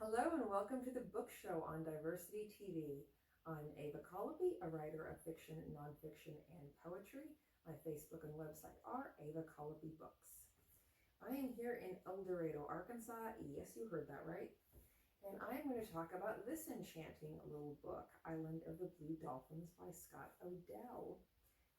Hello and welcome to the book show on Diversity TV. I'm Ava Colopy, a writer of fiction, nonfiction, and poetry. My Facebook and website are Ava Colopy Books. I am here in El Dorado, Arkansas. Yes, you heard that right. And I'm going to talk about this enchanting little book, Island of the Blue Dolphins by Scott Odell.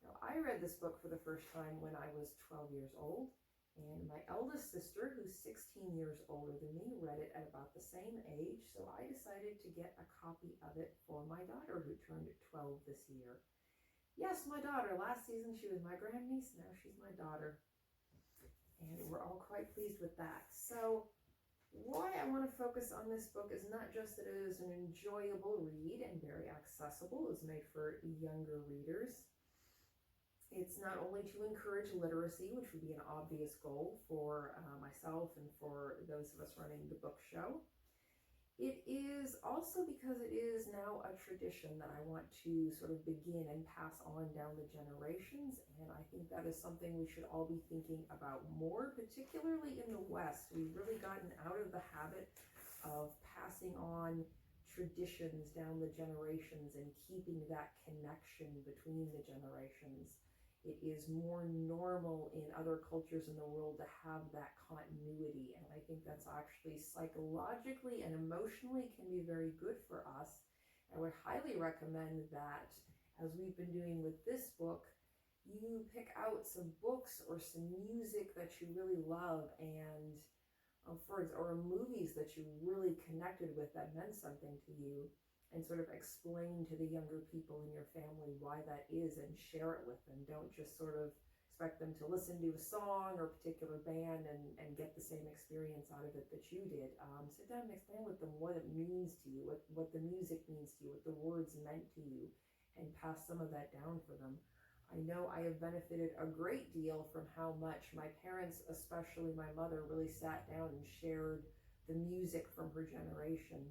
Now, I read this book for the first time when I was 12 years old. And my eldest sister, who's 16 years older than me, read it at about the same age, so I decided to get a copy of it for my daughter, who turned 12 this year. Yes, my daughter. Last season she was my grandniece, now she's my daughter. And we're all quite pleased with that. So why I want to focus on this book is not just that it is an enjoyable read and very accessible. It was made for younger readers. It's not only to encourage literacy, which would be an obvious goal for myself and for those of us running the book show. It is also because it is now a tradition that I want to sort of begin and pass on down the generations. And I think that is something we should all be thinking about more, particularly in the West. We've really gotten out of the habit of passing on traditions down the generations and keeping that connection between the generations. It is more normal in other cultures in the world to have that continuity, and I think that's actually psychologically and emotionally can be very good for us. I would highly recommend that, as we've been doing with this book, you pick out some books or some music that you really love, and or movies that you really connected with that meant something to you, and sort of explain to the younger people in your family why that is and share it with them. Don't just sort of expect them to listen to a song or a particular band and get the same experience out of it that you did. Sit down and explain with them what it means to you, what the music means to you, what the words meant to you, and pass some of that down for them. I know I have benefited a great deal from how much my parents, especially my mother, really sat down and shared the music from her generation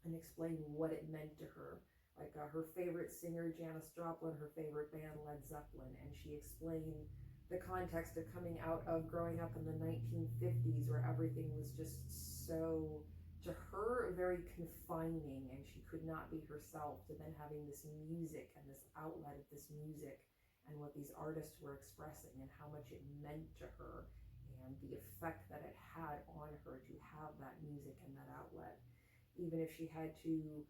and explain what it meant to her. Like her favorite singer, Janis Joplin, her favorite band, Led Zeppelin, and she explained the context of coming out of growing up in the 1950s, where everything was just so, to her, very confining, and she could not be herself, to then having this music and this outlet of this music and what these artists were expressing and how much it meant to her and the effect that it had on her to have that music and that outlet. Even if she had to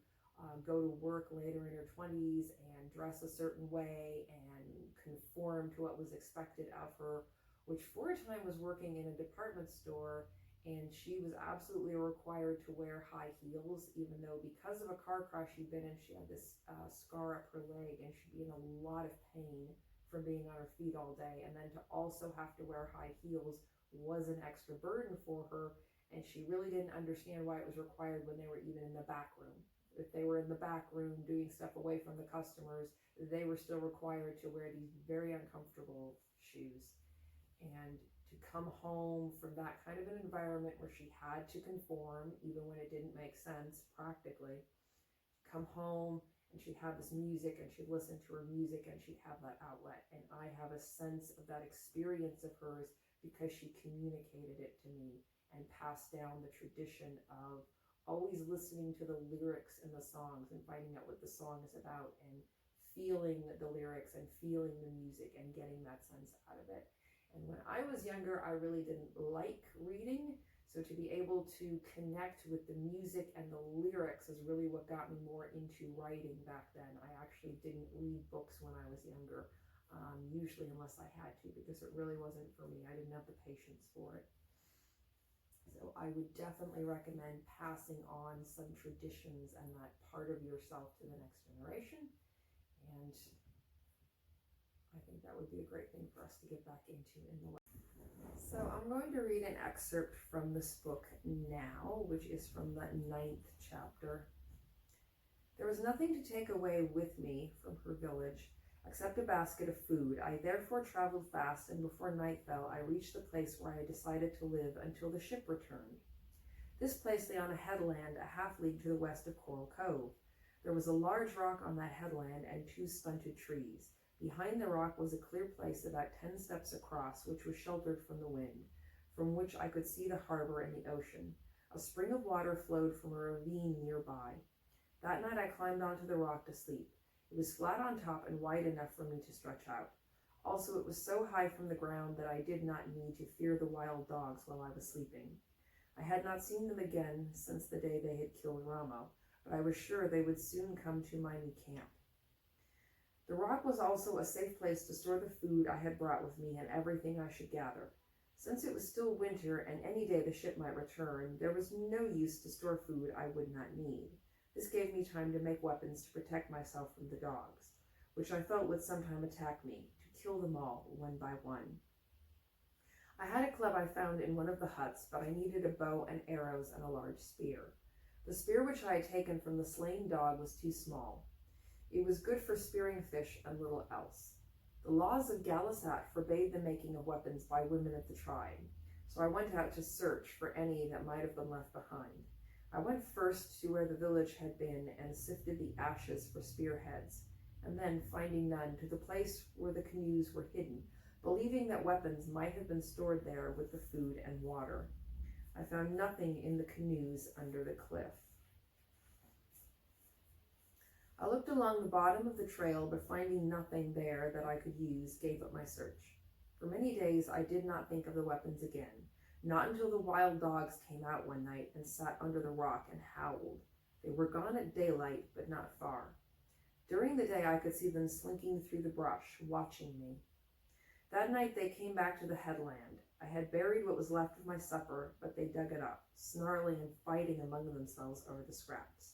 go to work later in her 20s and dress a certain way and conform to what was expected of her, which for a time was working in a department store, and she was absolutely required to wear high heels, even though because of a car crash she'd been in, she had this scar up her leg, and she'd be in a lot of pain from being on her feet all day, and then to also have to wear high heels was an extra burden for her. And she really didn't understand why it was required when they were even in the back room. If they were in the back room doing stuff away from the customers, they were still required to wear these very uncomfortable shoes. And to come home from that kind of an environment where she had to conform, even when it didn't make sense practically, come home and she'd have this music and she'd listen to her music and she'd have that outlet. And I have a sense of that experience of hers because she communicated it to me and passed down the tradition of always listening to the lyrics in the songs and finding out what the song is about and feeling the lyrics and feeling the music and getting that sense out of it. And when I was younger, I really didn't like reading, so to be able to connect with the music and the lyrics is really what got me more into writing back then. I actually didn't read books when I was younger, usually unless I had to, because it really wasn't for me. I didn't have the patience for it. So I would definitely recommend passing on some traditions and that part of yourself to the next generation. And I think that would be a great thing for us to get back into in the West. So I'm going to read an excerpt from this book now, which is from the 9th chapter. There was nothing to take away with me from her village except a basket of food. I therefore traveled fast, and before night fell, I reached the place where I had decided to live until the ship returned. This place lay on a headland a half-league to the west of Coral Cove. There was a large rock on that headland and 2 stunted trees. Behind the rock was a clear place about 10 steps across, which was sheltered from the wind, from which I could see the harbor and the ocean. A spring of water flowed from a ravine nearby. That night I climbed onto the rock to sleep. It was flat on top and wide enough for me to stretch out. Also, it was so high from the ground that I did not need to fear the wild dogs while I was sleeping. I had not seen them again since the day they had killed Ramo, but I was sure they would soon come to my new camp. The rock was also a safe place to store the food I had brought with me and everything I should gather. Since it was still winter and any day the ship might return, there was no use to store food I would not need. This gave me time to make weapons to protect myself from the dogs, which I felt would sometime attack me, to kill them all, one by one. I had a club I found in one of the huts, but I needed a bow and arrows and a large spear. The spear which I had taken from the slain dog was too small. It was good for spearing fish and little else. The laws of Galisat forbade the making of weapons by women of the tribe, so I went out to search for any that might have been left behind. I went first to where the village had been and sifted the ashes for spearheads, and then, finding none, to the place where the canoes were hidden, believing that weapons might have been stored there with the food and water. I found nothing in the canoes under the cliff. I looked along the bottom of the trail, but finding nothing there that I could use, gave up my search. For many days I did not think of the weapons again, not until the wild dogs came out one night and sat under the rock and howled. They were gone at daylight, but not far. During the day I could see them slinking through the brush, watching me. That night they came back to the headland. I had buried what was left of my supper, but they dug it up, snarling and fighting among themselves over the scraps.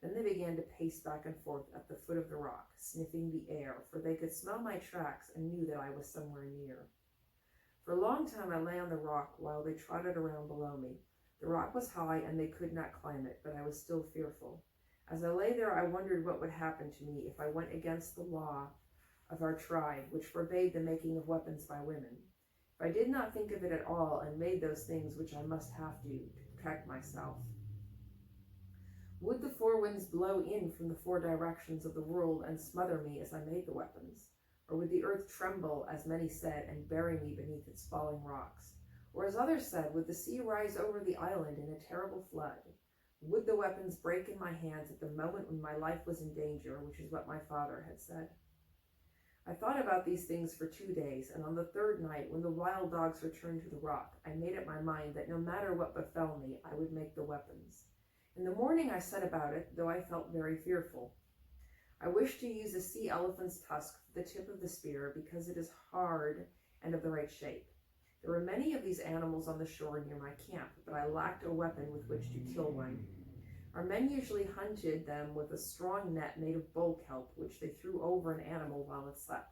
Then they began to pace back and forth at the foot of the rock, sniffing the air, for they could smell my tracks and knew that I was somewhere near. For a long time I lay on the rock while they trotted around below me. The rock was high and they could not climb it, but I was still fearful. As I lay there, I wondered what would happen to me if I went against the law of our tribe, which forbade the making of weapons by women. If I did not think of it at all and made those things which I must have to protect myself. Would the four winds blow in from the four directions of the world and smother me as I made the weapons? Or would the earth tremble, as many said, and bury me beneath its falling rocks? Or as others said, would the sea rise over the island in a terrible flood? Would the weapons break in my hands at the moment when my life was in danger, which is what my father had said? I thought about these things for 2 days, and on the third night, when the wild dogs returned to the rock, I made up my mind that no matter what befell me, I would make the weapons. In the morning I set about it, though I felt very fearful. I wished to use a sea elephant's tusk for the tip of the spear because it is hard and of the right shape. There were many of these animals on the shore near my camp, but I lacked a weapon with which to kill one. Our men usually hunted them with a strong net made of bull kelp, which they threw over an animal while it slept.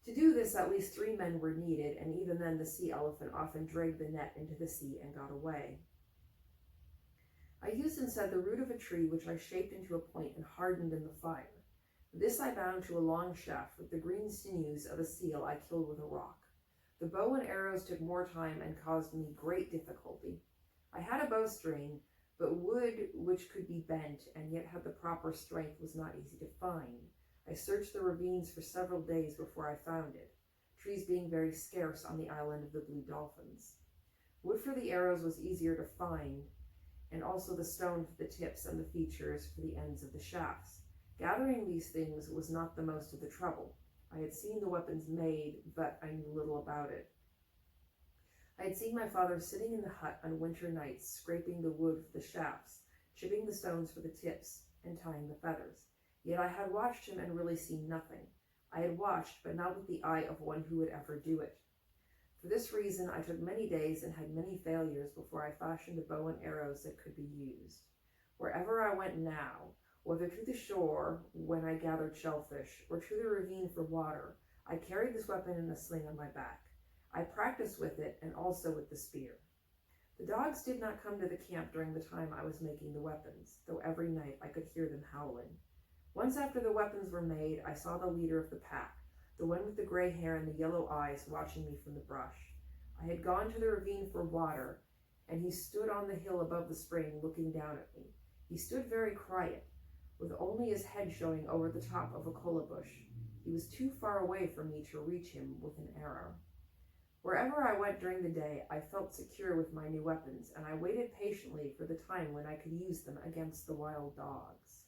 To do this, at least 3 men were needed, and even then the sea elephant often dragged the net into the sea and got away. I used instead the root of a tree, which I shaped into a point and hardened in the fire. This I bound to a long shaft with the green sinews of a seal I killed with a rock. The bow and arrows took more time and caused me great difficulty. I had a bowstring, but wood which could be bent and yet had the proper strength was not easy to find. I searched the ravines for several days before I found it, trees being very scarce on the island of the Blue Dolphins. Wood for the arrows was easier to find, and also the stone for the tips and the features for the ends of the shafts. Gathering these things was not the most of the trouble. I had seen the weapons made, but I knew little about it. I had seen my father sitting in the hut on winter nights, scraping the wood for the shafts, chipping the stones for the tips, and tying the feathers. Yet I had watched him and really seen nothing. I had watched, but not with the eye of one who would ever do it. For this reason, I took many days and had many failures before I fashioned a bow and arrows that could be used. Wherever I went now, whether to the shore when I gathered shellfish, or to the ravine for water, I carried this weapon in a sling on my back. I practiced with it and also with the spear. The dogs did not come to the camp during the time I was making the weapons, though every night I could hear them howling. Once after the weapons were made, I saw the leader of the pack, the one with the gray hair and the yellow eyes, watching me from the brush. I had gone to the ravine for water, and he stood on the hill above the spring looking down at me. He stood very quiet, with only his head showing over the top of a kola bush. He was too far away for me to reach him with an arrow. Wherever I went during the day, I felt secure with my new weapons, and I waited patiently for the time when I could use them against the wild dogs.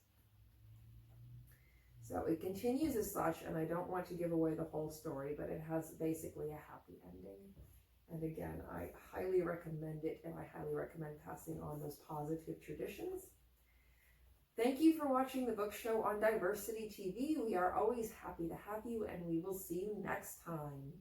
So it continues as such, and I don't want to give away the whole story, but it has basically a happy ending. And again, I highly recommend it, and I highly recommend passing on those positive traditions. Thank you for watching the book show on Diversity TV. We are always happy to have you, and we will see you next time.